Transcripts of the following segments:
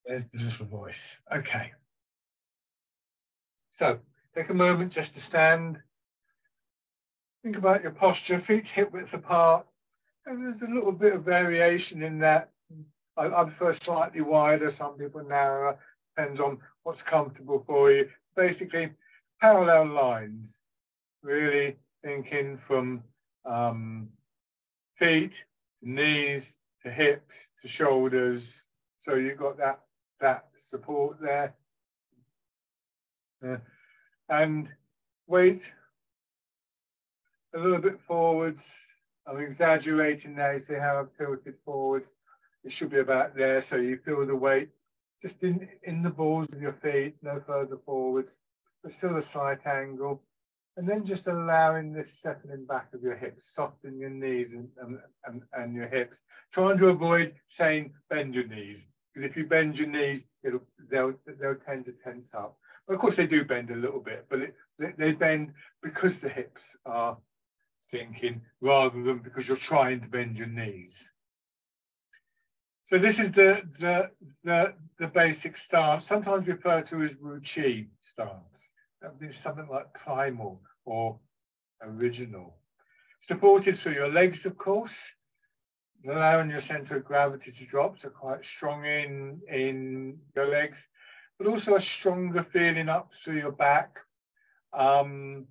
There's the little voice. Okay. So take a moment just to stand. Think about your posture, feet hip width apart. And there's a little bit of variation in that. I prefer slightly wider, some people narrower, depends on what's comfortable for you. Basically, parallel lines, really thinking from feet, to knees, to hips, to shoulders. So you've got that support there. And weight a little bit forwards. I'm exaggerating now, you see how I've tilted forwards. It should be about there, so you feel the weight just in the balls of your feet, no further forwards, but still a slight angle. And then just allowing this settling back of your hips, soften your knees and your hips. Trying to avoid saying bend your knees, because if you bend your knees, they'll tend to tense up. But of course they do bend a little bit, but they bend because the hips are sinking rather than because you're trying to bend your knees. So this is the basic stance, sometimes referred to as routine stance. That means something like primal or original. Supported through your legs, of course, allowing your center of gravity to drop, so quite strong in your legs, but also a stronger feeling up through your back. I'll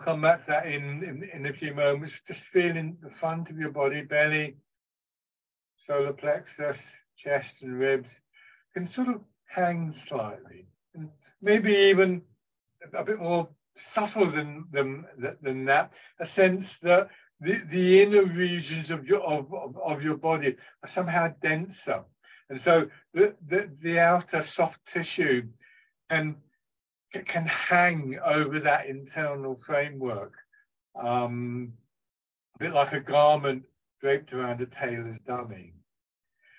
come back to that in a few moments. Just feeling the front of your body, belly, solar plexus, chest and ribs can sort of hang slightly, and maybe even a bit more subtle than that, a sense that the inner regions of your body are somehow denser, and so the outer soft tissue can hang over that internal framework, a bit like a garment draped around a tailor's dummy.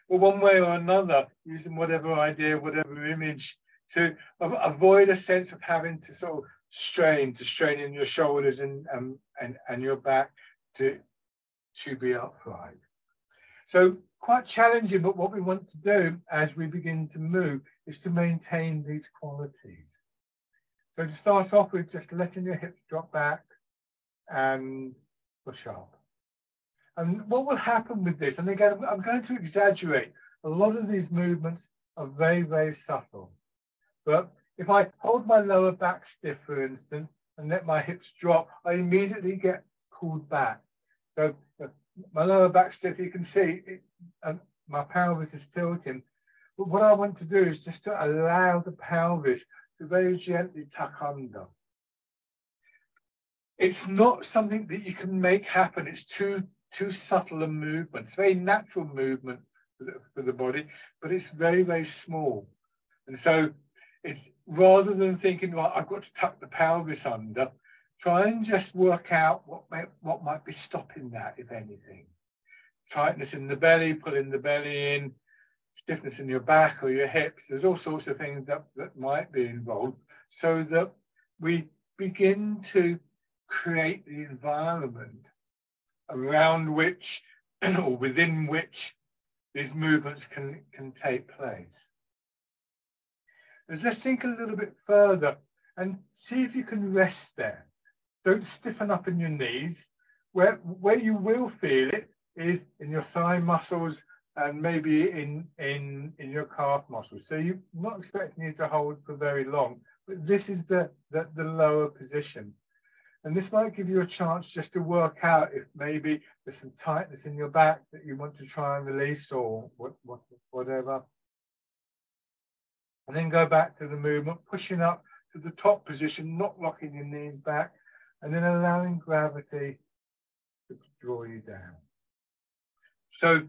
Well, one way or another, using whatever idea, whatever image, to avoid a sense of having to sort of strain in your shoulders and your back to be upright. So quite challenging, but what we want to do as we begin to move is to maintain these qualities. So to start off with, just letting your hips drop back and push up. And what will happen with this, and again, I'm going to exaggerate, a lot of these movements are very, very subtle. But if I hold my lower back stiff, for instance, and let my hips drop, I immediately get pulled back. So my lower back stiff, you can see my pelvis is tilting. But what I want to do is just to allow the pelvis to very gently tuck under. It's not something that you can make happen. It's too subtle a movement. It's a very natural movement for the body, but it's very, very small. And so it's rather than thinking, well, I've got to tuck the pelvis under, try and just work out what might be stopping that, if anything. Tightness in the belly, pulling the belly in, stiffness in your back or your hips. There's all sorts of things that might be involved, so that we begin to create the environment around which or within which these movements can take place. And just think a little bit further and see if you can rest there. Don't stiffen up in your knees. Where you will feel it is in your thigh muscles and maybe in your calf muscles. So you're not expecting you to hold for very long, but this is the lower position. And this might give you a chance just to work out if maybe there's some tightness in your back that you want to try and release or whatever. And then go back to the movement, pushing up to the top position, not locking your knees back, and then allowing gravity to draw you down. So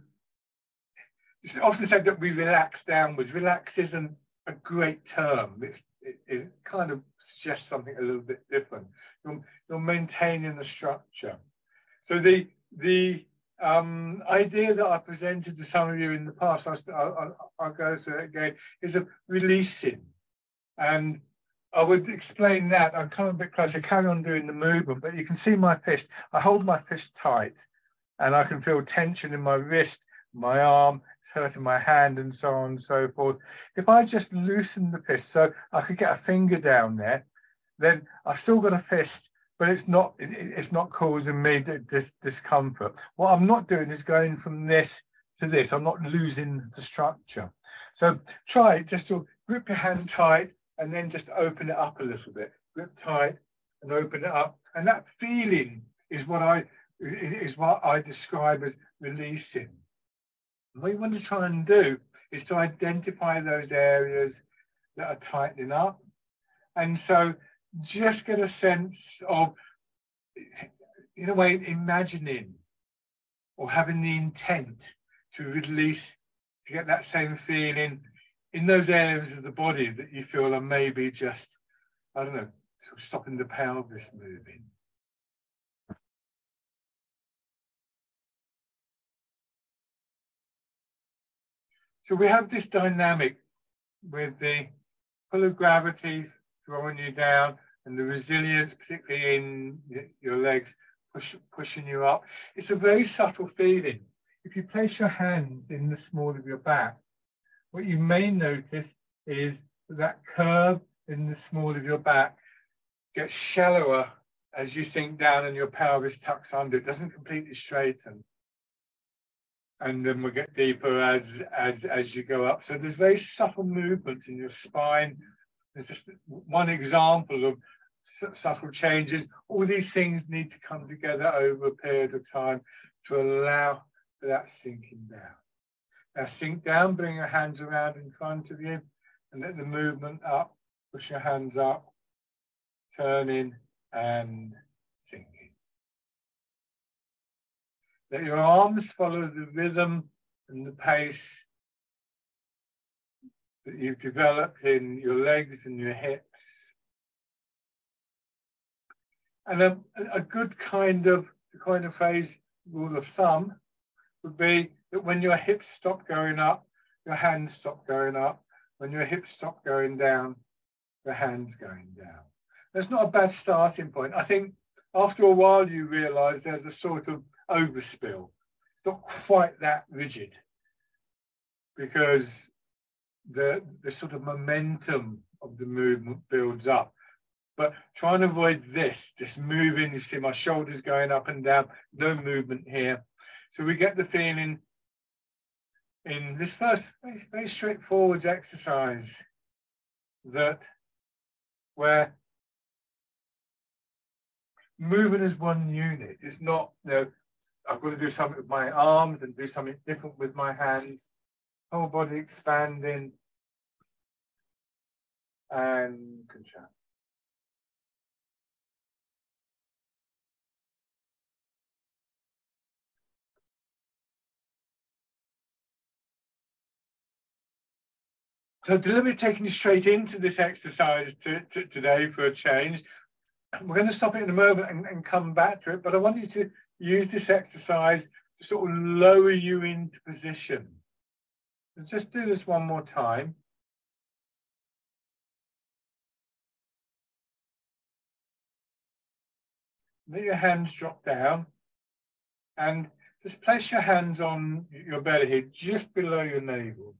it's often said that we relax downwards. Relax isn't a great term. It kind of suggests something a little bit different. You're maintaining the structure. So the idea that I presented to some of you in the past, I'll go through it again, is of releasing. And I would explain that. I'll come a bit closer, carry on doing the movement, but you can see my fist. I hold my fist tight and I can feel tension in my wrist, my arm, it's hurting my hand and so on and so forth. If I just loosen the fist so I could get a finger down there, then I've still got a fist, but it's not causing me discomfort. What I'm not doing is going from this to this. I'm not losing the structure. So try just to grip your hand tight and then just open it up a little bit. Grip tight and open it up. And that feeling is what I describe as releasing. And what you want to try and do is to identify those areas that are tightening up. And so just get a sense of, in a way, imagining or having the intent to release, to get that same feeling in those areas of the body that you feel are maybe just, I don't know, sort of stopping the pelvis moving. So we have this dynamic with the pull of gravity drawing you down and the resilience, particularly in your legs, pushing you up. It's a very subtle feeling. If you place your hands in the small of your back, what you may notice is that curve in the small of your back gets shallower as you sink down and your pelvis tucks under. It doesn't completely straighten. And then we'll get deeper as you go up. So there's very subtle movements in your spine. There's just one example of subtle changes. All these things need to come together over a period of time to allow for that sinking down. Now sink down, bring your hands around in front of you and let the movement up. Push your hands up, turning and sinking. Let your arms follow the rhythm and the pace that you've developed in your legs and your hips. And a good kind of phrase, rule of thumb, would be that when your hips stop going up, your hands stop going up. When your hips stop going down, your hands going down. That's not a bad starting point. I think after a while you realize there's a sort of overspill. It's not quite that rigid because the sort of momentum of the movement builds up. But try and avoid this, just moving. You see my shoulders going up and down, no movement here. So we get the feeling in this first very straightforward exercise that where moving as one unit. It's not, I've got to do something with my arms and do something different with my hands. Whole body expanding and contract. So deliberately taking you straight into this exercise today for a change. We're going to stop it in a moment and come back to it, but I want you to use this exercise to sort of lower you into position. So just do this one more time. Let your hands drop down and just place your hands on your belly here, just below your navel.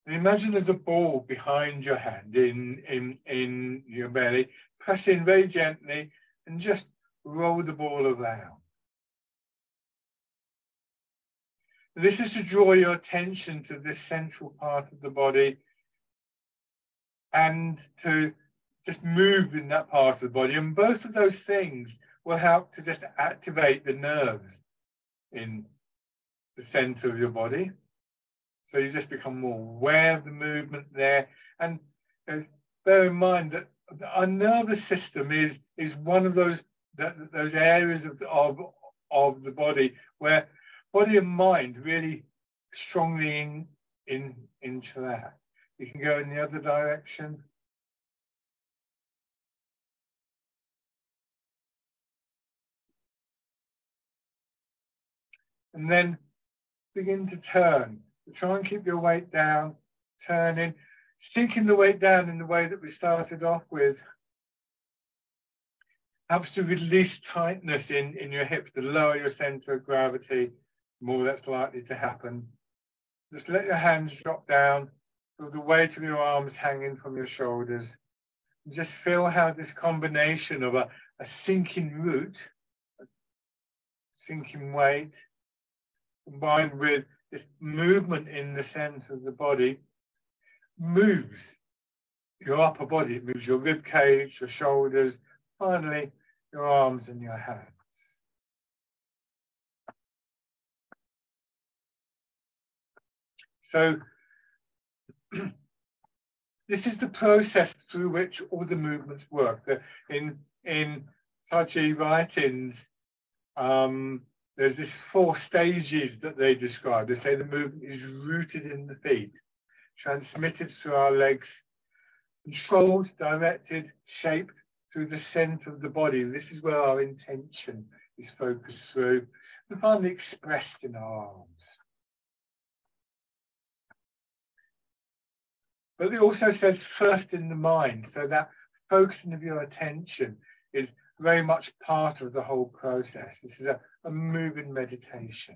And imagine there's a ball behind your hand in your belly. Press in very gently and just roll the ball around. This is to draw your attention to this central part of the body and to just move in that part of the body. And both of those things will help to just activate the nerves in the center of your body. So you just become more aware of the movement there. And bear in mind that our nervous system is one of those areas of the body where body and mind really strongly interact. You can go in the other direction. And then begin to turn. Try and keep your weight down, turning, sinking the weight down in the way that we started off with. Helps to release tightness in your hips, to lower your center of gravity the more that's likely to happen. Just let your hands drop down, feel the weight of your arms hanging from your shoulders. Just feel how this combination of a sinking root, a sinking weight, combined with this movement in the center of the body, moves your upper body. It moves your rib cage, your shoulders, finally your arms and your hands. So this is the process through which all the movements work. In Tai Chi writings, there's this 4 stages that they describe. They say the movement is rooted in the feet, transmitted through our legs, controlled, directed, shaped through the center of the body. This is where our intention is focused through, and finally expressed in our arms. But it also says first in the mind, so that focusing of your attention is very much part of the whole process. This is a moving meditation.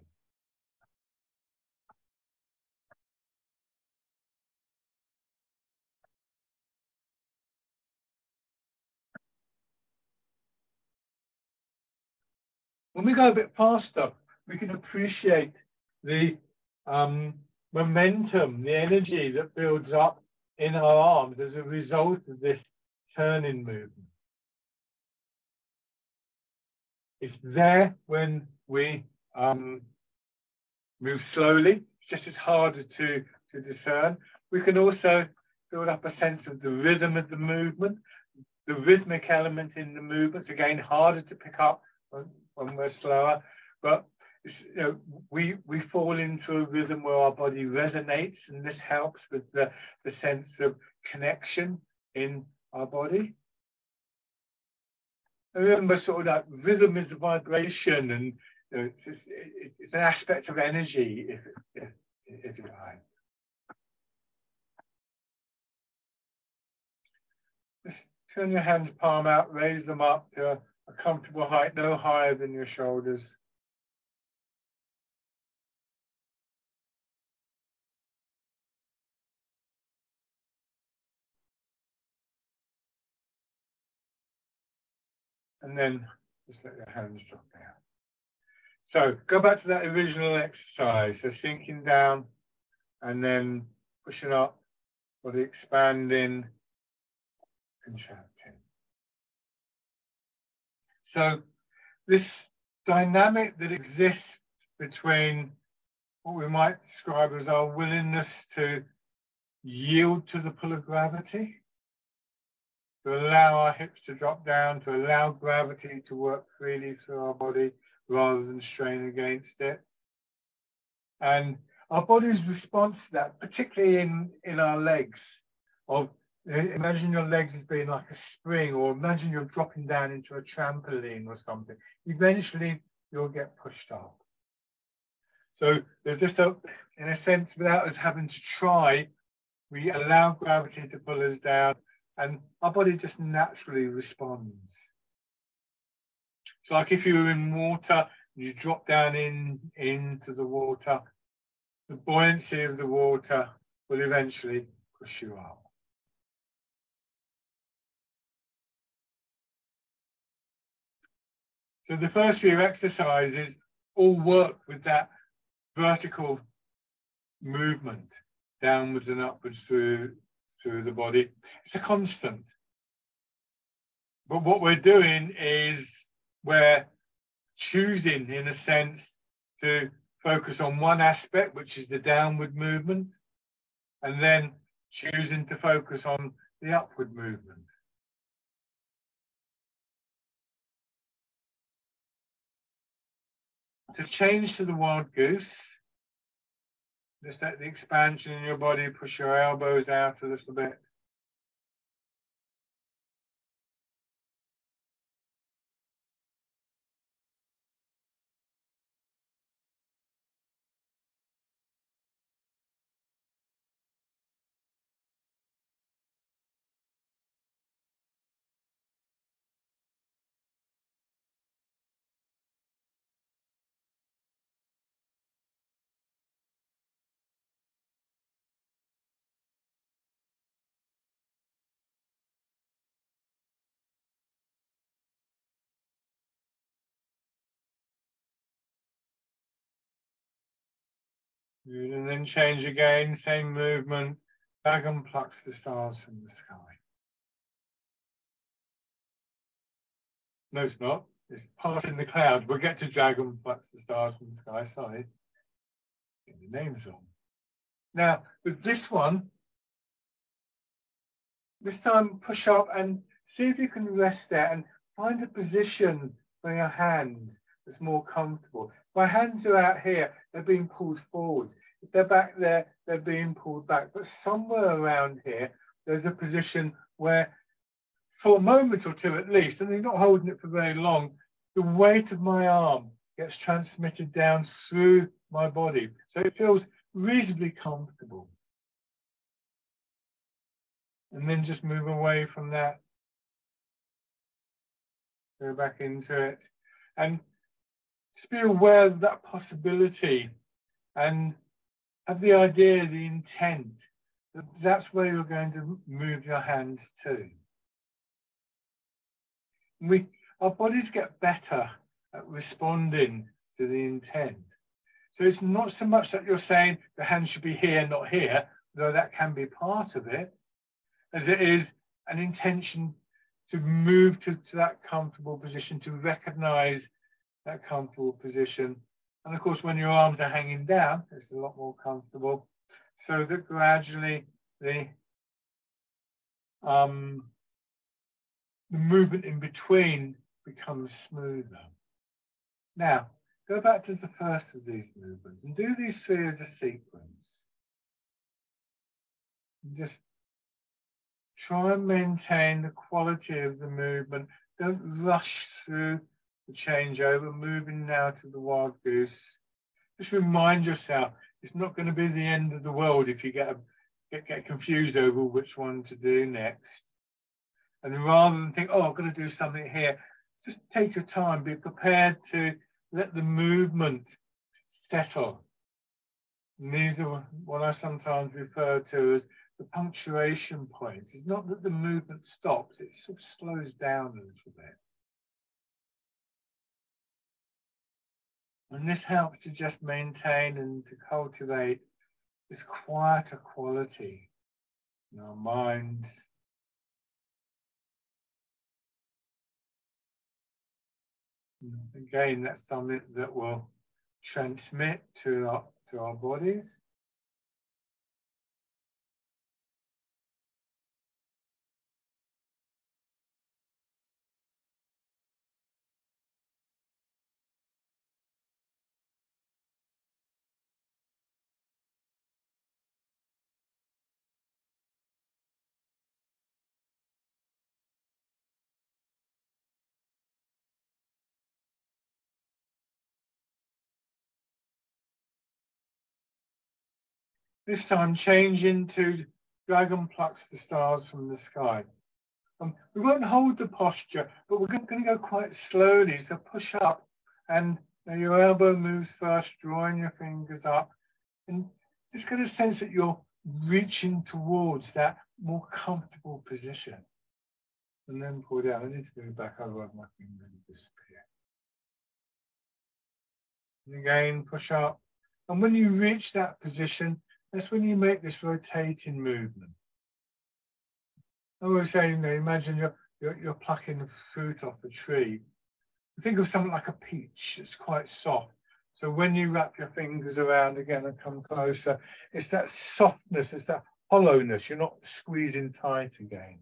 When we go a bit faster, we can appreciate the momentum, the energy that builds up in our arms as a result of this turning movement. It's there when we move slowly. It's just as harder to discern. We can also build up a sense of the rhythm of the movement, the rhythmic element in the movements. Again, harder to pick up when we're slower, but we fall into a rhythm where our body resonates, and this helps with the sense of connection in our body. And remember, sort of like rhythm is a vibration, and it's an aspect of energy, if you like. Just turn your hands palm out, raise them up to a comfortable height, no higher than your shoulders. And then just let your hands drop down. So go back to that original exercise. So sinking down and then pushing up, body expanding, contracting. So this dynamic that exists between what we might describe as our willingness to yield to the pull of gravity, to allow our hips to drop down, to allow gravity to work freely through our body rather than strain against it. And our body's response to that, particularly in our legs, of imagine your legs as being like a spring, or imagine you're dropping down into a trampoline or something. Eventually, you'll get pushed up. So there's just in a sense, without us having to try, we allow gravity to pull us down, and our body just naturally responds. It's like if you were in water, and you drop down into the water, the buoyancy of the water will eventually push you up. So the first few exercises all work with that vertical movement downwards and upwards through the body. It's a constant. But what we're doing is we're choosing, in a sense, to focus on one aspect, which is the downward movement, and then choosing to focus on the upward movement. To change to the wild goose, just let the expansion in your body, push your elbows out a little bit. And then change again, same movement. Dragon plucks the stars from the sky. No, it's not. It's part in the cloud. We'll get to dragon plucks the stars from the sky. Sorry. Get the names wrong. Now, with this one, this time push up and see if you can rest there and find a position for your hands that's more comfortable. My hands are out here, they're being pulled forward. If they're back there, they're being pulled back. But somewhere around here, there's a position where, for a moment or two at least, and you're not holding it for very long, the weight of my arm gets transmitted down through my body. So it feels reasonably comfortable. And then just move away from that. Go back into it. And just be aware of that possibility and have the idea, the intent, that that's where you're going to move your hands to. Our bodies get better at responding to the intent. So it's not so much that you're saying the hand should be here, not here, though that can be part of it, as it is an intention to move to that comfortable position, to recognize that comfortable position. And of course, when your arms are hanging down, it's a lot more comfortable, so that gradually the movement in between becomes smoother. Now, go back to the first of these movements and do these three as a sequence. And just try and maintain the quality of the movement. Don't rush through the changeover, moving now to the wild goose. Just remind yourself, it's not going to be the end of the world if you get confused over which one to do next. And rather than think, oh, I'm going to do something here, just take your time, be prepared to let the movement settle. And these are what I sometimes refer to as the punctuation points. It's not that the movement stops, it sort of slows down a little bit. And this helps to just maintain and to cultivate this quieter quality in our minds. And again, that's something that will transmit to our bodies. This time change into dragon plucks the stars from the sky. We won't hold the posture, but we're going to go quite slowly. So push up and your elbow moves first, drawing your fingers up. And just get a sense that you're reaching towards that more comfortable position. And then pull down. I need to go back, otherwise my fingers will disappear. And again, push up. And when you reach that position, that's when you make this rotating movement. I always say, imagine you're plucking the fruit off a tree. Think of something like a peach. It's quite soft. So when you wrap your fingers around again and come closer, it's that softness, it's that hollowness. You're not squeezing tight again.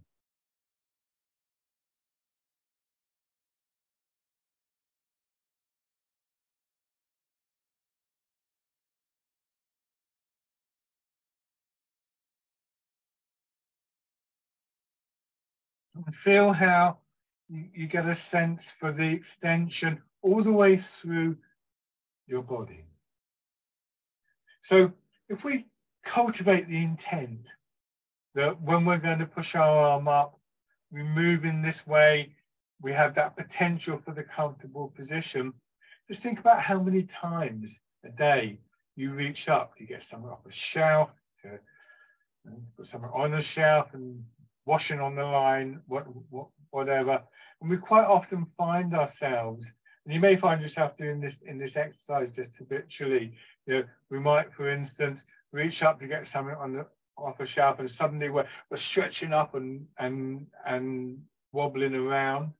And feel how you get a sense for the extension all the way through your body. So if we cultivate the intent that when we're going to push our arm up, we move in this way, we have that potential for the comfortable position. Just think about how many times a day you reach up to get something off a shelf, to put something on a shelf and washing on the line, whatever. And we quite often find ourselves, and you may find yourself doing this in this exercise just habitually, You know, we might, for instance, reach up to get something off a shelf, and suddenly we're stretching up and wobbling around.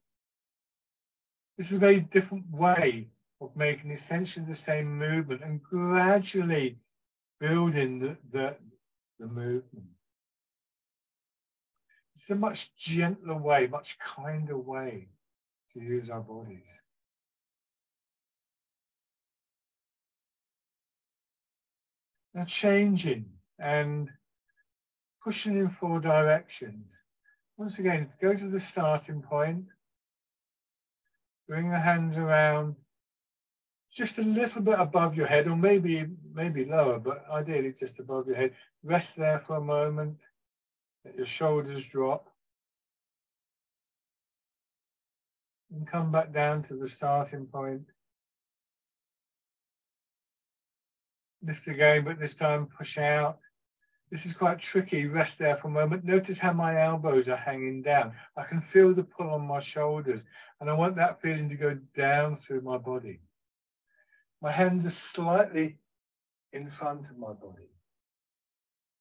This is a very different way of making essentially the same movement and gradually building the movement. It's a much gentler way, much kinder way to use our bodies. Now changing and pushing in 4 directions. Once again, go to the starting point, bring the hands around just a little bit above your head, or maybe lower, but ideally just above your head. Rest there for a moment, let your shoulders drop, and come back down to the starting point. Lift again, but this time push out. This is quite tricky. Rest there for a moment. Notice how my elbows are hanging down. I can feel the pull on my shoulders, and I want that feeling to go down through my body. My hands are slightly in front of my body,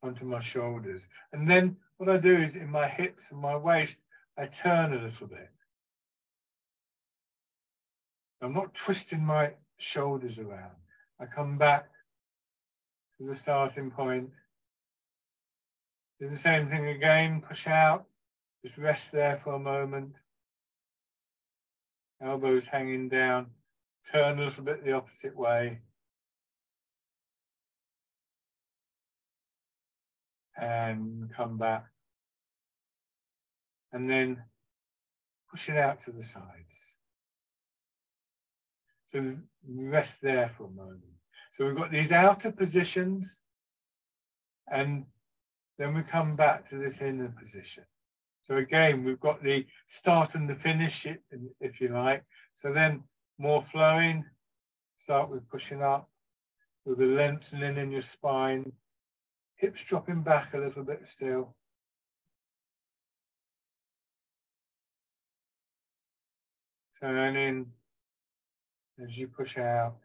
onto my shoulders. And then what I do is in my hips and my waist, I turn a little bit. I'm not twisting my shoulders around. I come back to the starting point. Do the same thing again, push out, just rest there for a moment. Elbows hanging down, turn a little bit the opposite way. And come back. And then push it out to the sides. So rest there for a moment. So we've got these outer positions, and then we come back to this inner position. So again, we've got the start and the finish, if you like. So then more flowing, start with pushing up, with the lengthening in your spine, hips dropping back a little bit still. Turn in as you push out.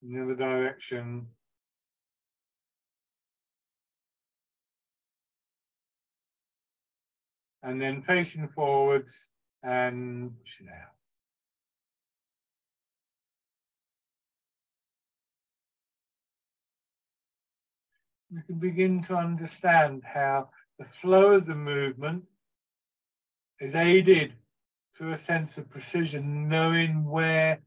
In the other direction. And then facing forwards and pushing out. You can begin to understand how the flow of the movement is aided through a sense of precision, knowing where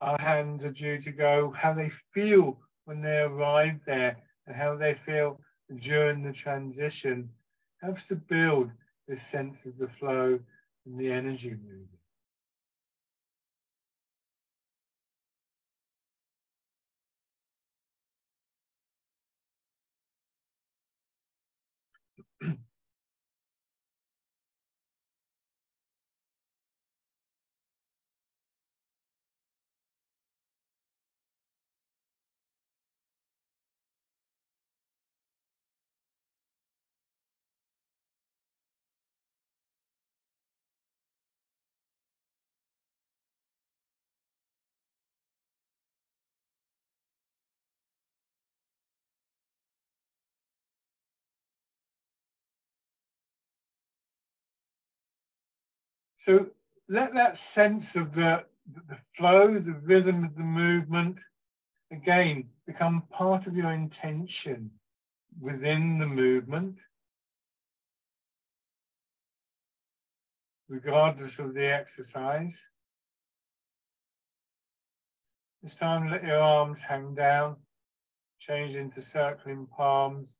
our hands are due to go, how they feel when they arrive there, and how they feel during the transition, helps to build this sense of the flow and the energy movement. So let that sense of the flow, the rhythm of the movement, again, become part of your intention within the movement, regardless of the exercise. This time, let your arms hang down, change into circling palms,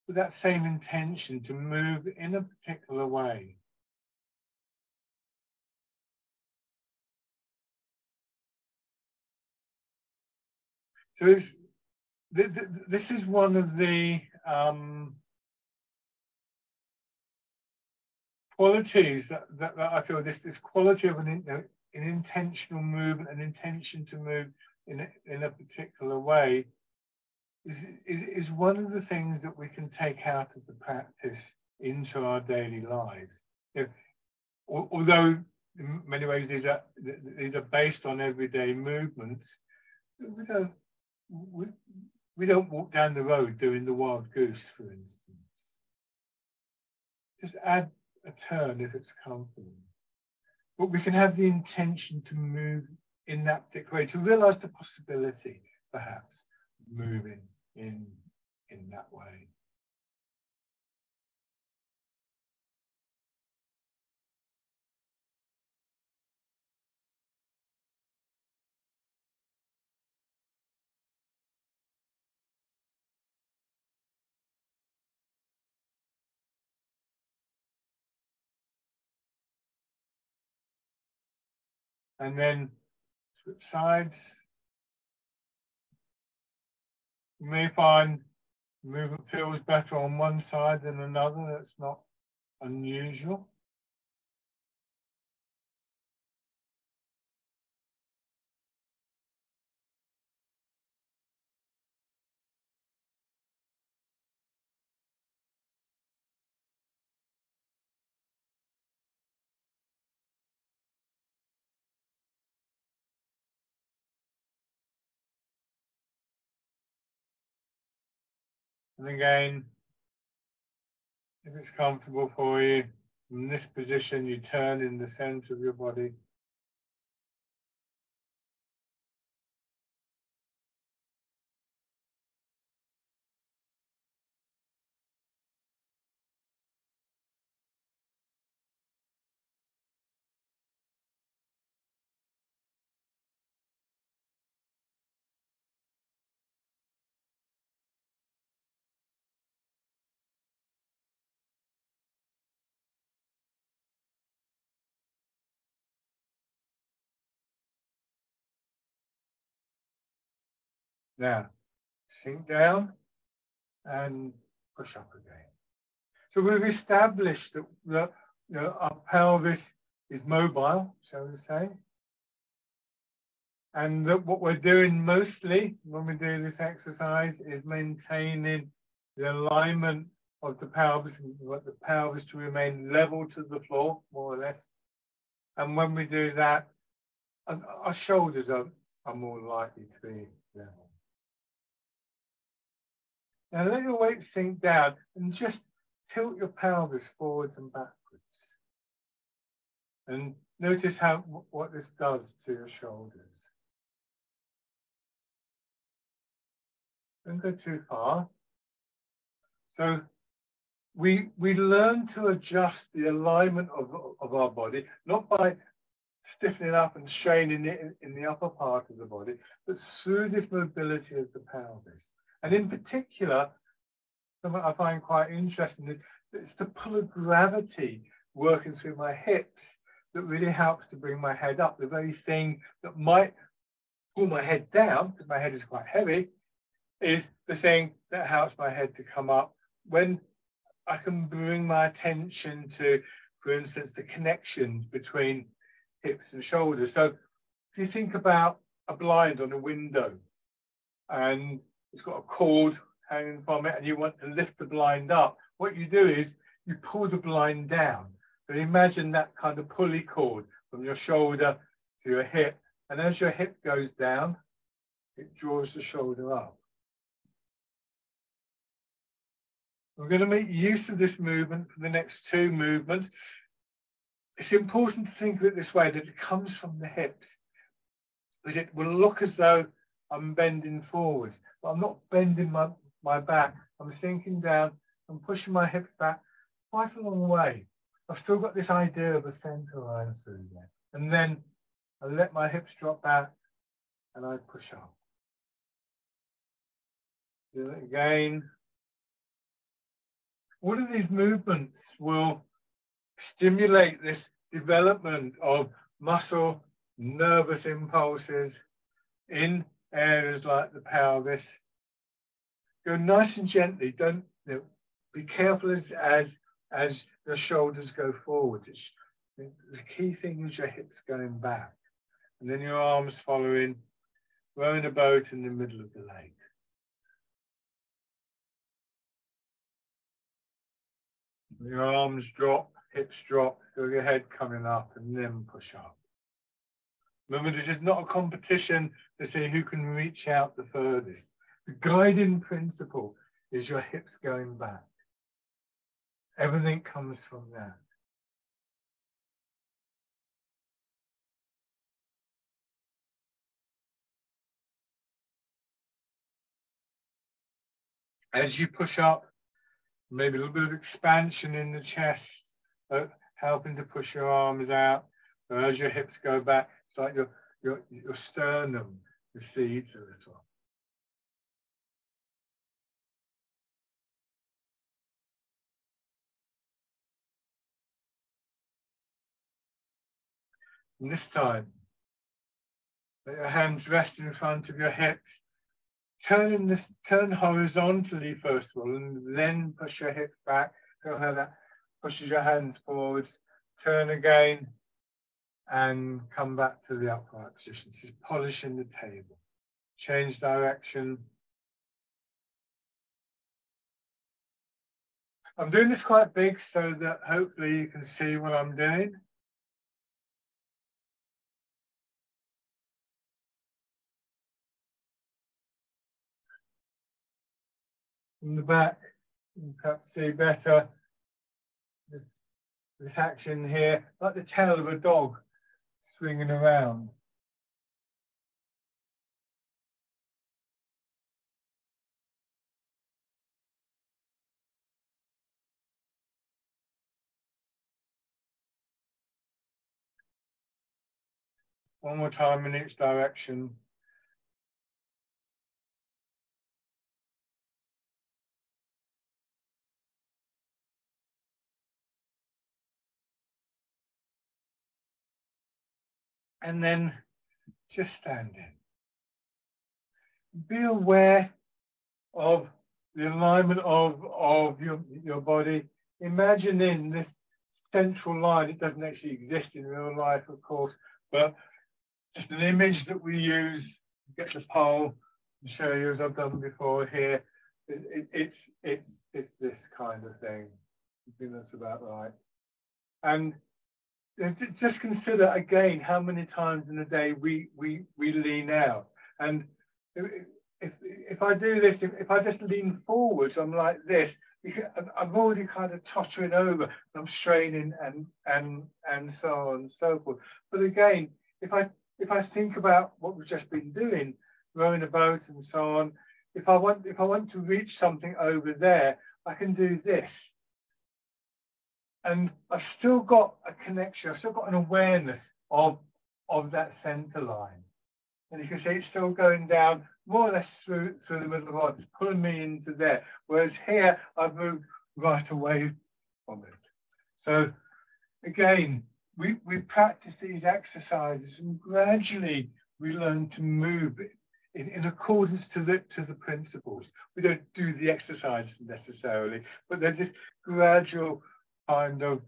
with that same intention to move in a particular way. So this is one of the qualities that I feel, this quality of an intentional movement, an intention to move in a particular way, is one of the things that we can take out of the practice into our daily lives. Although in many ways these are based on everyday movements. We don't walk down the road doing the wild goose, for instance. Just add a turn if it's comfortable. But we can have the intention to move in that particular way, to realize the possibility, perhaps, of moving in that way. And then switch sides. You may find movement feels better on one side than another. That's not unusual. And again, if it's comfortable for you, in this position, you turn in the center of your body. Now, sink down and push up again. So we've established that our pelvis is mobile, shall we say, and that what we're doing mostly when we do this exercise is maintaining the alignment of the pelvis. We want the pelvis to remain level to the floor, more or less. And when we do that, our shoulders are more likely to be level. Now let your weight sink down and just tilt your pelvis forwards and backwards. And notice what this does to your shoulders. Don't go too far. So we learn to adjust the alignment of our body, not by stiffening up and straining it in the upper part of the body, but through this mobility of the pelvis. And in particular, something I find quite interesting is it's the pull of gravity working through my hips that really helps to bring my head up. The very thing that might pull my head down, because my head is quite heavy, is the thing that helps my head to come up when I can bring my attention to, for instance, the connections between hips and shoulders. So if you think about a blind on a window and it's got a cord hanging from it and you want to lift the blind up, what you do is you pull the blind down. So imagine that kind of pulley cord from your shoulder to your hip. And as your hip goes down, it draws the shoulder up. We're going to make use of this movement for the next two movements. It's important to think of it this way, that it comes from the hips. Because it will look as though I'm bending forwards, but I'm not bending my back. I'm sinking down and pushing my hips back quite a long way. I've still got this idea of a center line through there. And then I let my hips drop back and I push up. Do it again. All of these movements will stimulate this development of muscle, nervous impulses in areas like the pelvis. Go nice and gently. Don't be careful as your shoulders go forwards. The key thing is your hips going back, and then your arms following, rowing a boat in the middle of the lake. Your arms drop, hips drop, feel your head coming up, and then push up. Remember, this is not a competition to see who can reach out the furthest. The guiding principle is your hips going back. Everything comes from that. As you push up, maybe a little bit of expansion in the chest, helping to push your arms out. And as your hips go back, it's like your sternum recedes a little. And this time, let your hands rest in front of your hips. Turn horizontally first of all, and then push your hips back. Feel how that pushes your hands forwards. Turn again, and come back to the upright position. This is polishing the table. Change direction. I'm doing this quite big so that hopefully you can see what I'm doing. In the back, you can perhaps see better this action here, like the tail of a dog swinging around. One more time in each direction. And then just standing. Be aware of the alignment of your body. Imagining this central line. It doesn't actually exist in real life, of course, but just an image that we use. Get the pole and show you as I've done before here. It's this kind of thing. I think that's about right. And just consider again how many times in a day we lean out. And if I do this, if I just lean forwards, I'm like this. I'm already kind of tottering over. I'm straining and so on and so forth. But again, if I think about what we've just been doing, rowing a boat and so on, if I want to reach something over there, I can do this. And I've still got a connection, I've still got an awareness of that center line. And you can see it's still going down more or less through the middle of the rod. It's pulling me into there. Whereas here, I've moved right away from it. So again, we practice these exercises and gradually we learn to move in accordance to the principles. We don't do the exercises necessarily, but there's this gradual kind of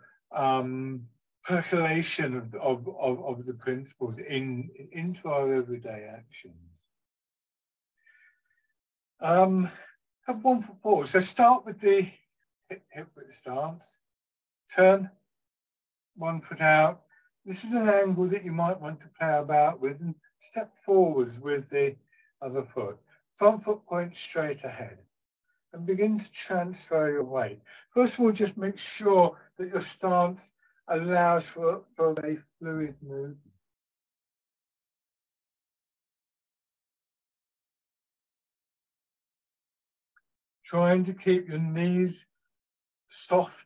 percolation of the principles into our everyday actions. Have one foot forward. So start with the hip width stance. Turn one foot out. This is an angle that you might want to play about with, and step forwards with the other foot. Front foot points straight ahead. And begin to transfer your weight. First of all, just make sure that your stance allows for a fluid movement. Trying to keep your knees soft.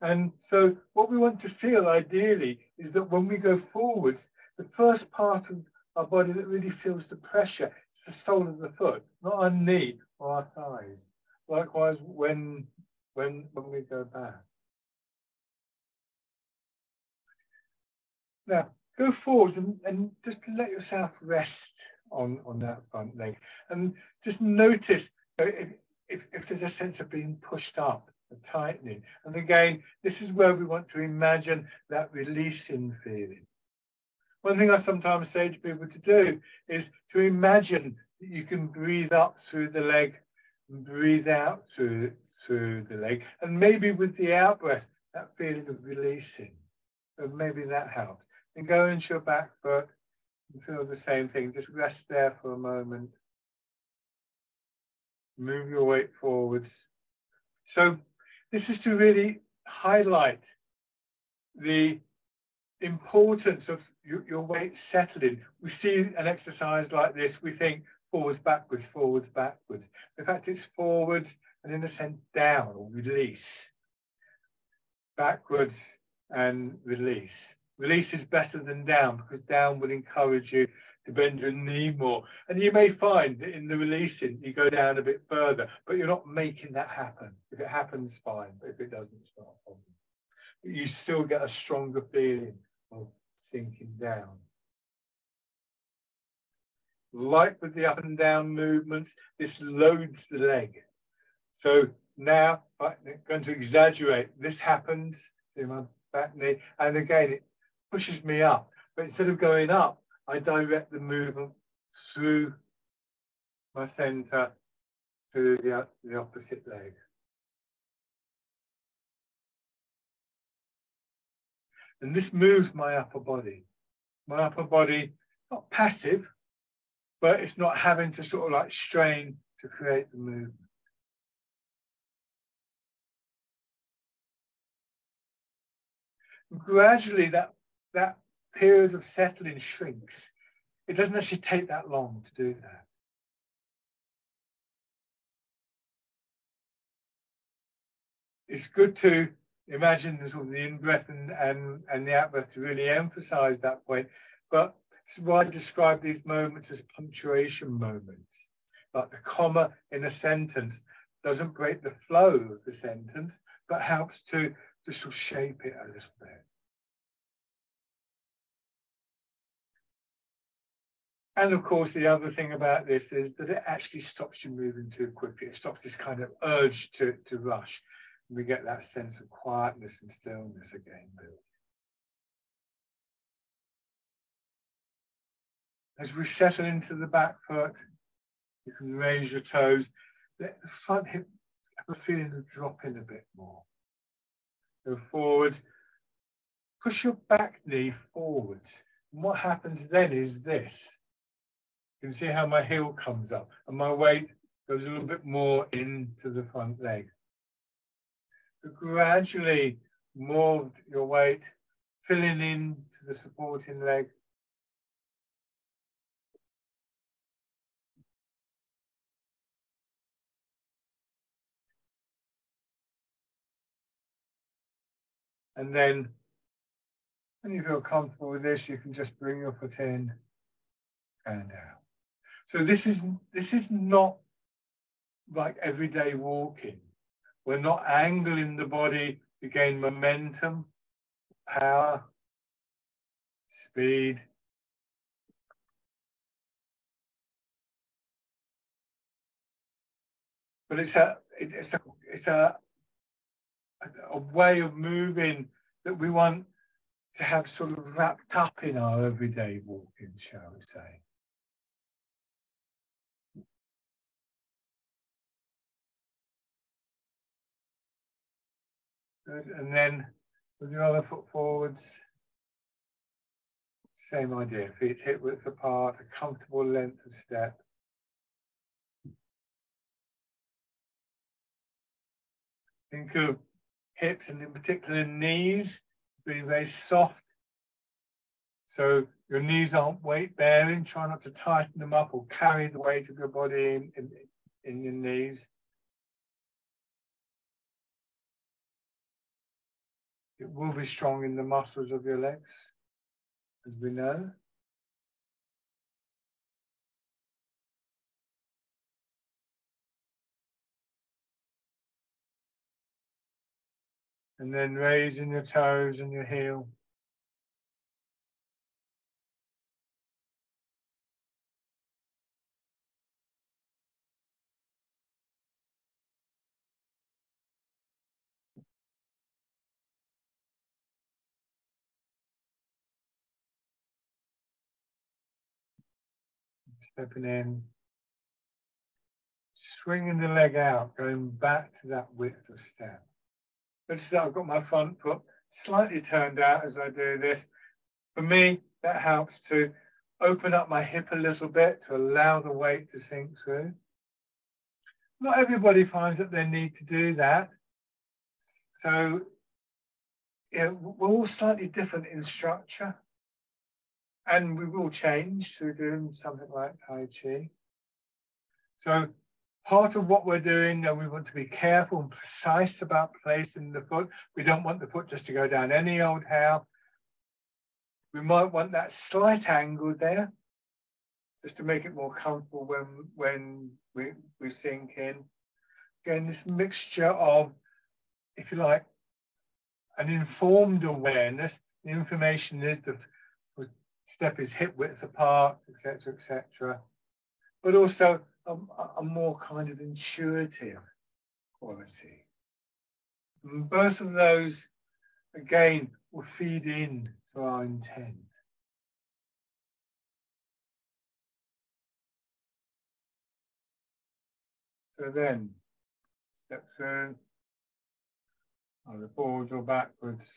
And so what we want to feel ideally is that when we go forwards, the first part of our body that really feels the pressure is the sole of the foot, not our knee or our thighs. Likewise, when we go back. Now, go forwards and just let yourself rest on that front leg. And just notice if there's a sense of being pushed up, a tightening. And again, this is where we want to imagine that releasing feeling. One thing I sometimes say to people to do is to imagine that you can breathe up through the leg and breathe out through through the leg. And maybe with the out breath, that feeling of releasing, and maybe that helps. And go into your back foot and feel the same thing. Just rest there for a moment. Move your weight forwards. So this is to really highlight the importance of your weight settling. We see an exercise like this, we think forwards, backwards, forwards, backwards. In fact, it's forwards and in a sense down, or release. Backwards and release. Release is better than down, because down will encourage you to bend your knee more. And you may find that in the releasing, you go down a bit further, but you're not making that happen. If it happens, fine. But if it doesn't, it's not a problem. But you still get a stronger feeling of sinking down. Like with the up and down movements, this loads the leg. So now I'm going to exaggerate. This happens to my back knee, and again it pushes me up. But instead of going up, I direct the movement through my center to the opposite leg. And this moves my upper body. My upper body, not passive, but it's not having to sort of like strain to create the movement. Gradually, that period of settling shrinks. It doesn't actually take that long to do that. It's good to imagine the sort of the in-breath and the out-breath to really emphasize that point. But this is why I describe these moments as punctuation moments. Like the comma in a sentence doesn't break the flow of the sentence, but helps to sort of shape it a little bit. And of course, the other thing about this is that it actually stops you moving too quickly. It stops this kind of urge to rush. And we get that sense of quietness and stillness again. As we settle into the back foot, you can raise your toes. Let the front hip have a feeling of dropping a bit more. Go forwards. Push your back knee forwards. And what happens then is this. You can see how my heel comes up and my weight goes a little bit more into the front leg. So gradually more of your weight filling into the supporting leg. And then when you feel comfortable with this, you can just bring your foot in and out. So this is not like everyday walking. We're not angling the body to gain momentum, power, speed. But it's a way of moving that we want to have sort of wrapped up in our everyday walking, shall we say. Good. And then with your other foot forwards, same idea, feet hip width apart, a comfortable length of step. Think of hips and in particular knees being very soft. So your knees aren't weight bearing. Try not to tighten them up or carry the weight of your body in your knees. It will be strong in the muscles of your legs, as we know. And then raising your toes and your heel. Stepping in, swinging the leg out, going back to that width of step. Notice that I've got my front foot slightly turned out as I do this. For me, that helps to open up my hip a little bit to allow the weight to sink through. Not everybody finds that they need to do that. So, we're all slightly different in structure. And we will change through doing something like Tai Chi. So part of what we're doing, we want to be careful and precise about placing the foot. We don't want the foot just to go down any old how. We might want that slight angle there, just to make it more comfortable when we sink in. Again, this mixture of, if you like, an informed awareness. The information is the step is hip width apart, etc., etc. But also a more kind of intuitive quality. And both of those, again, will feed in to our intent. So then, step through, either forwards or backwards.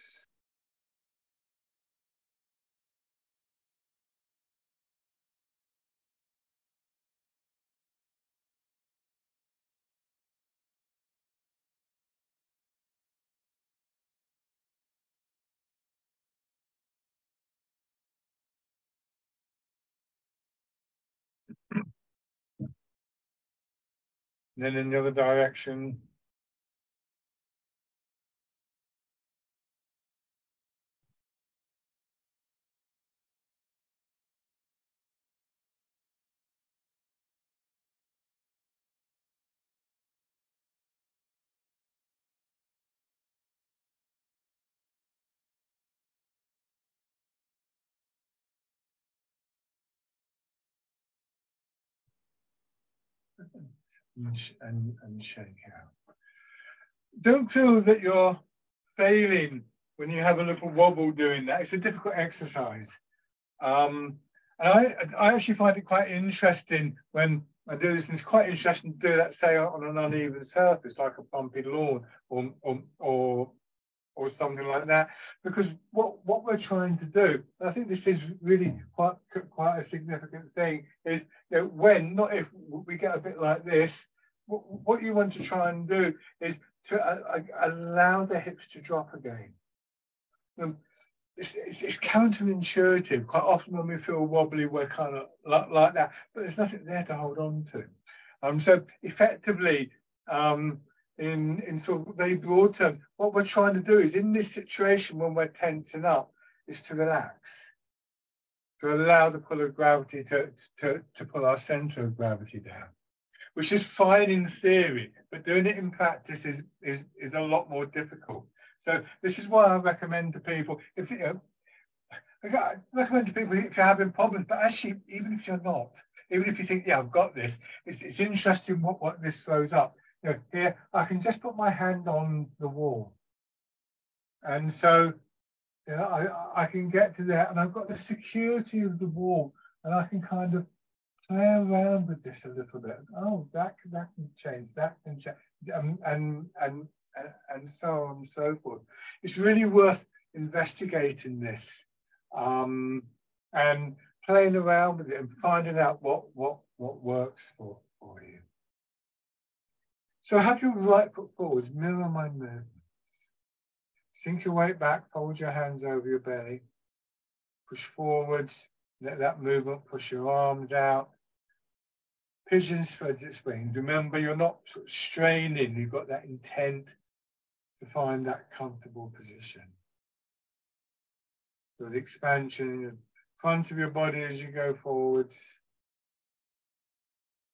Then in the other direction. And shake out. Don't feel that you're failing when you have a little wobble doing that. It's a difficult exercise. And I actually find it quite interesting when I do this, and it's quite interesting to do that, say, on an uneven surface, like a bumpy lawn or something like that, because what we're trying to do, and I think this is really quite a significant thing, is when, not if, we get a bit like this, what you want to try and do is to allow the hips to drop again. It's counterintuitive. Quite often when we feel wobbly, we're kind of like that, but there's nothing there to hold on to. So effectively, in sort of very broad terms, what we're trying to do is, in this situation when we're tensing up, is to relax, to allow the pull of gravity to pull our center of gravity down, which is fine in theory, but doing it in practice is a lot more difficult. So this is why I recommend to people, if I recommend to people if you're having problems, but actually, even if you're not, even if you think, yeah, I've got this, it's interesting what this throws up. Here, I can just put my hand on the wall. And so I can get to there, and I've got the security of the wall, and I can kind of play around with this a little bit. Oh, that can change, that can change, and so on and so forth. It's really worth investigating this and playing around with it and finding out what works for you. So have your right foot forwards, mirror my movements. Sink your weight back, fold your hands over your belly, push forwards, let that movement push your arms out. Pigeon spreads its wings. Remember, you're not sort of straining, you've got that intent to find that comfortable position. So the expansion in the front of your body as you go forwards.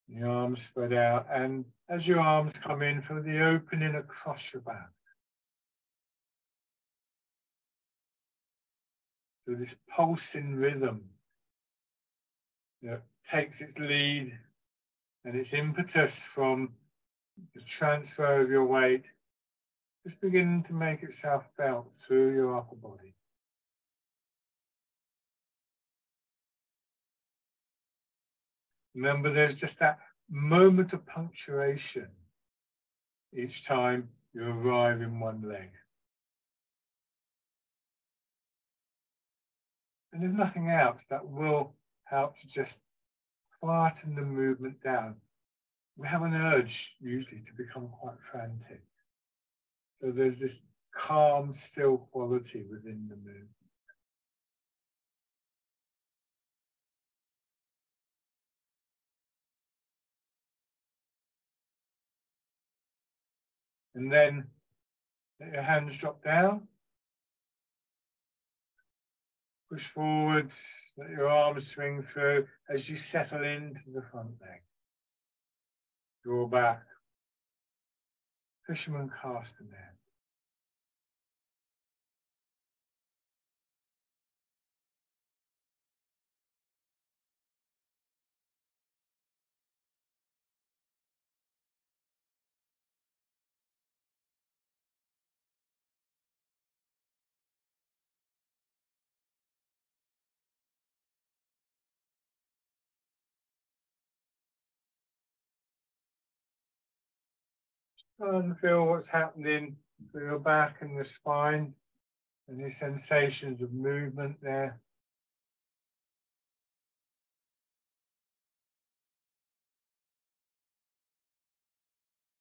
The arms spread out, and as your arms come in, feel the opening across your back. So this pulsing rhythm that takes its lead and its impetus from the transfer of your weight, just beginning to make itself felt through your upper body. Remember, there's just that moment of punctuation each time you arrive in one leg. And if nothing else, that will help to just quieten the movement down. We have an urge usually to become quite frantic. So there's this calm, still quality within the movement. And then let your hands drop down. Push forwards, let your arms swing through as you settle into the front leg. Draw back. Fisherman cast the net. And feel what's happening through your back and the spine. Any sensations of movement there?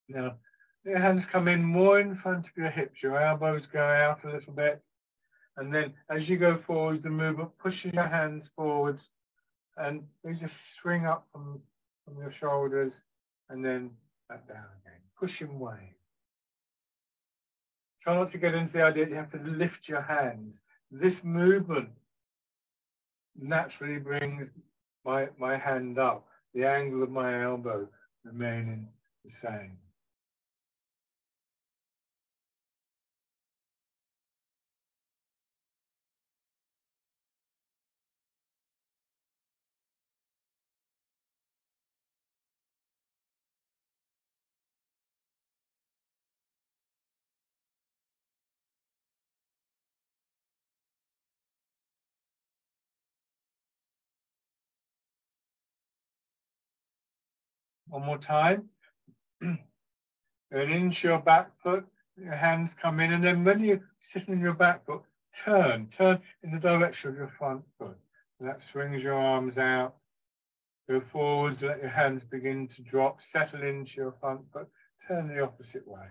Now, your hands come in more in front of your hips. Your elbows go out a little bit. And then as you go forwards, the movement pushes your hands forwards and they just swing up from your shoulders and then back down again. Pushing wave. Try not to get into the idea that you have to lift your hands. This movement naturally brings my hand up, the angle of my elbow remaining the same. One more time. Going into your back foot, your hands come in, and then when you're sitting in your back foot, turn in the direction of your front foot. And that swings your arms out. Go forwards, let your hands begin to drop, settle into your front foot, turn the opposite way.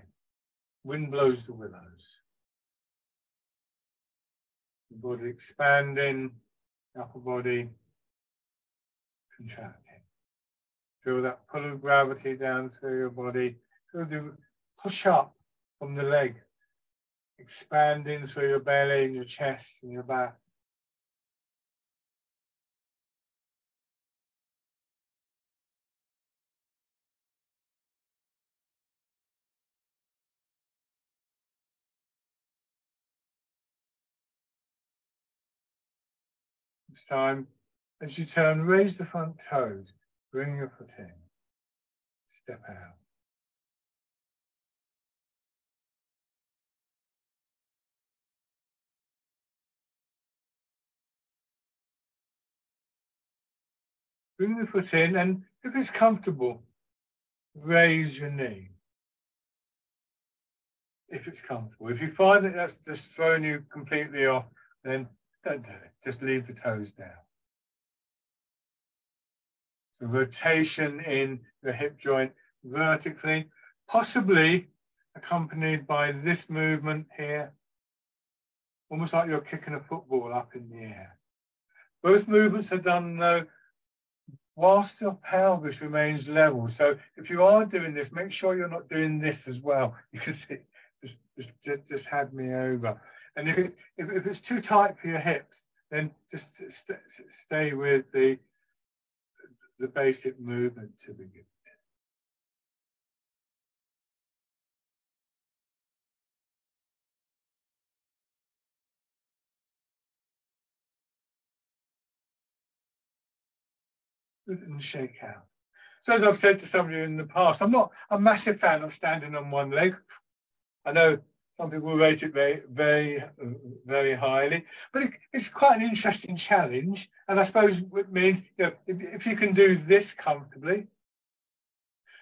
Wind blows the willows. The body expanding, upper body contracting. Feel that pull of gravity down through your body. Feel the push up from the leg, expanding through your belly and your chest and your back. This time, as you turn, raise the front toes, bring your foot in, step out. Bring the foot in, and if it's comfortable, raise your knee. If it's comfortable. If you find that that's just thrown you completely off, then don't do it. Just leave the toes down. So rotation in the hip joint vertically, possibly accompanied by this movement here, almost like you're kicking a football up in the air. Both movements are done though whilst your pelvis remains level. So if you are doing this, make sure you're not doing this as well. You can see, just had me over. And if it's too tight for your hips, then just stay with the basic movement to begin. And shake out. So as I've said to some of you in the past, I'm not a massive fan of standing on one leg. I know some people rate it very, very, very highly, but it's quite an interesting challenge. And I suppose it means, you know, if you can do this comfortably,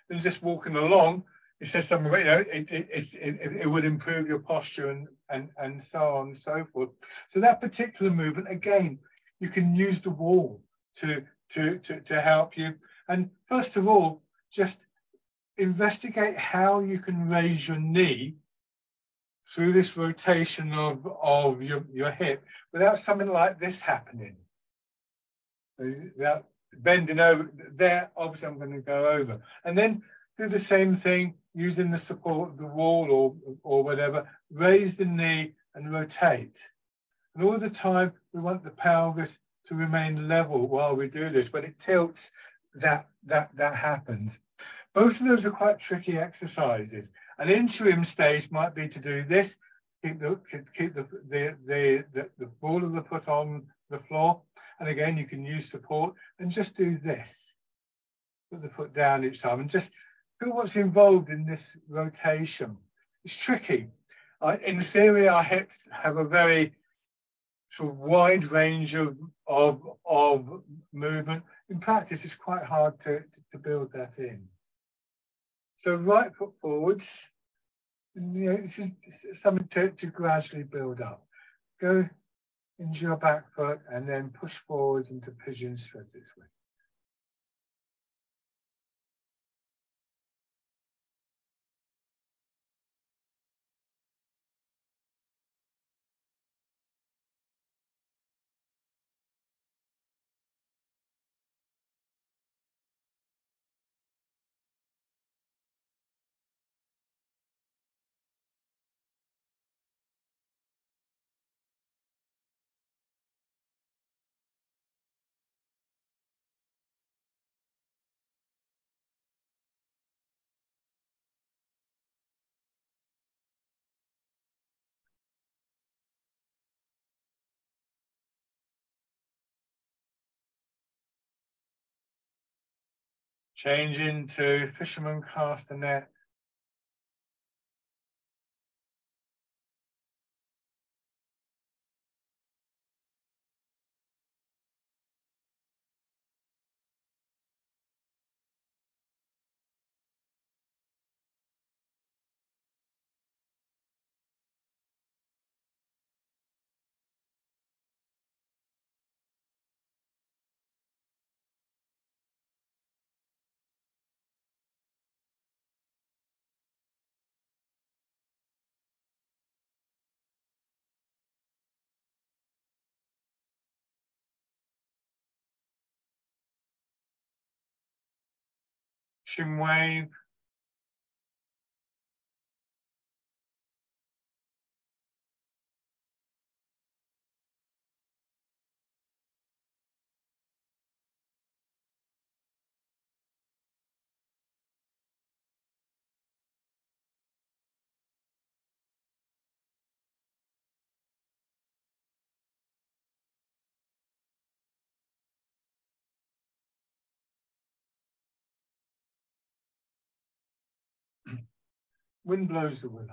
than just walking along. It says something about, you know, it would improve your posture and so on and so forth. So that particular movement, again, you can use the wall to help you. And first of all, just investigate how you can raise your knee through this rotation of your hip without something like this happening. Without bending over there, obviously I'm going to go over. And then do the same thing using the support of the wall or whatever. Raise the knee and rotate. And all the time we want the pelvis to remain level while we do this. When it tilts, that happens. Both of those are quite tricky exercises. An interim stage might be to do this, keep the ball of the foot on the floor. And again, you can use support and just do this. Put the foot down each time and just feel what's involved in this rotation. It's tricky. In theory, our hips have a very sort of wide range of movement. In practice, it's quite hard to build that in. So right foot forwards, you know, this is something to gradually build up. Go into your back foot and then push forwards into pigeon spread this way. Change into fisherman castanet. Shin wave. Wind blows the willows.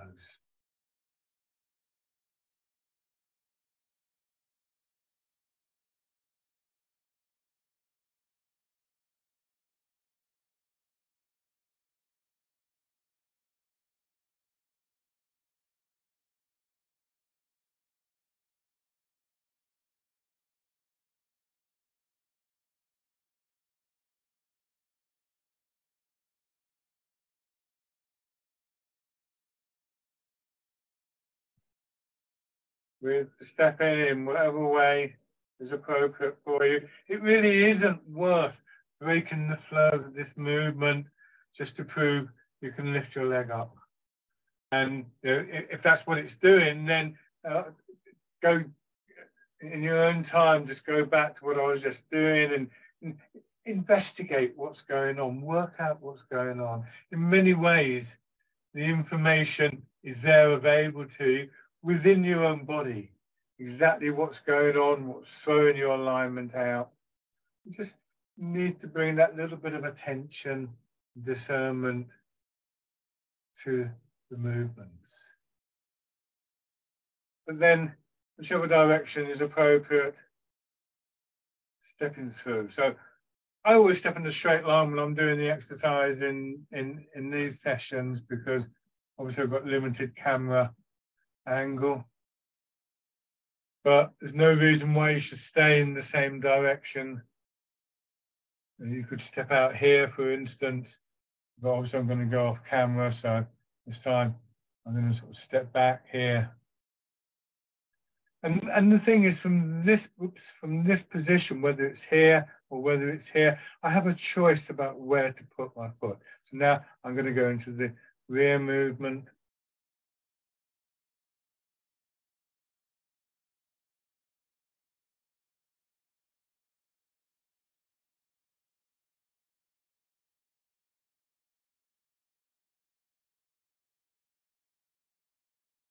With stepping in whatever way is appropriate for you. It really isn't worth breaking the flow of this movement just to prove you can lift your leg up. And you know, if that's what it's doing, then go in your own time, just go back to what I was just doing and investigate what's going on, work out what's going on. In many ways, the information is there available to you within your own body, exactly what's going on, what's throwing your alignment out. You just need to bring that little bit of attention, discernment to the movements. But then, whichever direction is appropriate, stepping through. So I always step in a straight line when I'm doing the exercise in these sessions, because obviously I've got limited camera angle. But there's no reason why you should stay in the same direction. You could step out here, for instance, but obviously I'm going to go off camera, so this time I'm going to sort of step back here. And the thing is, from this position, whether it's here or whether it's here, I have a choice about where to put my foot. So now I'm going to go into the rear movement.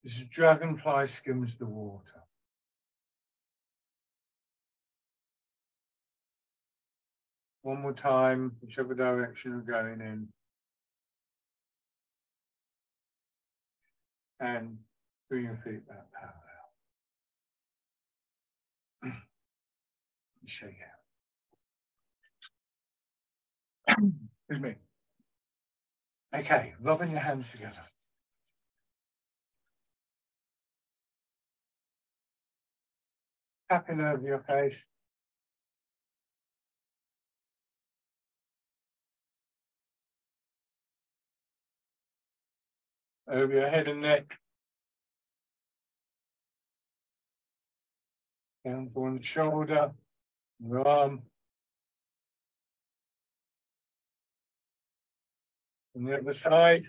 This is dragonfly skims the water. One more time, whichever direction you're going in. And bring your feet back parallel. Shake out. Excuse me. Okay, rubbing your hands together. Tapping over your face. Over your head and neck. Down to one shoulder, your arm. On the other side.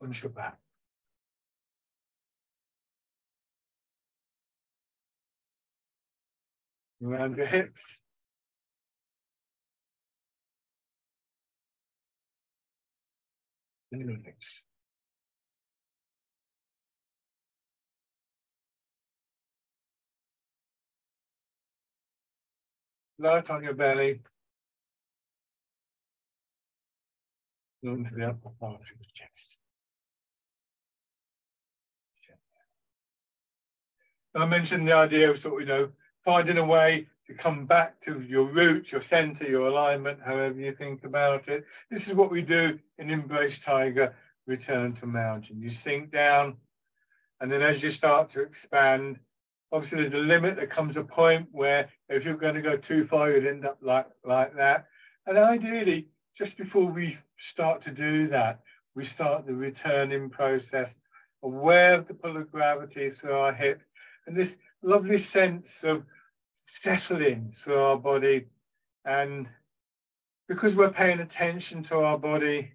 On your back. Around your hips. And your legs. Light on your belly. Into the upper part of your chest. I mentioned the idea of sort of, finding a way to come back to your root, your center, your alignment, however you think about it. This is what we do in Embrace Tiger, Return to Mountain. You sink down, and then as you start to expand, obviously there's a limit. There comes a point where if you're going to go too far, you'd end up like that. And ideally, just before we start to do that, we start the returning process, aware of the pull of gravity through our hips, and this lovely sense of settling through our body. And because we're paying attention to our body,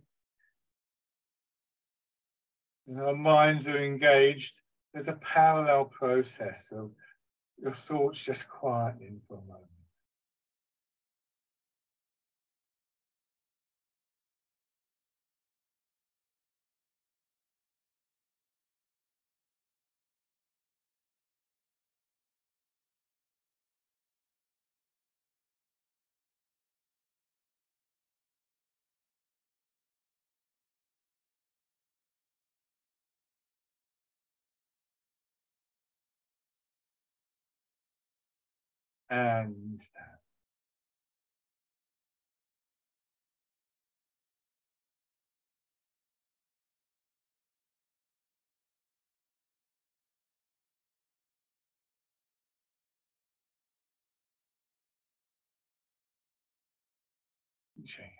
and our minds are engaged, there's a parallel process of your thoughts just quietening for a moment. And check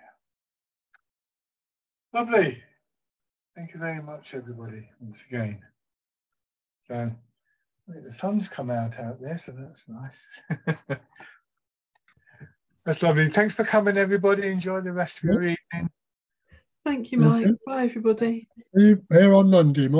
out. Lovely. Thank you very much, everybody, once again. So I think the sun's come out there, so that's nice. That's lovely. Thanks for coming, everybody. Enjoy the rest of your evening. Thank you, Mike. Bye, everybody. Here on Monday.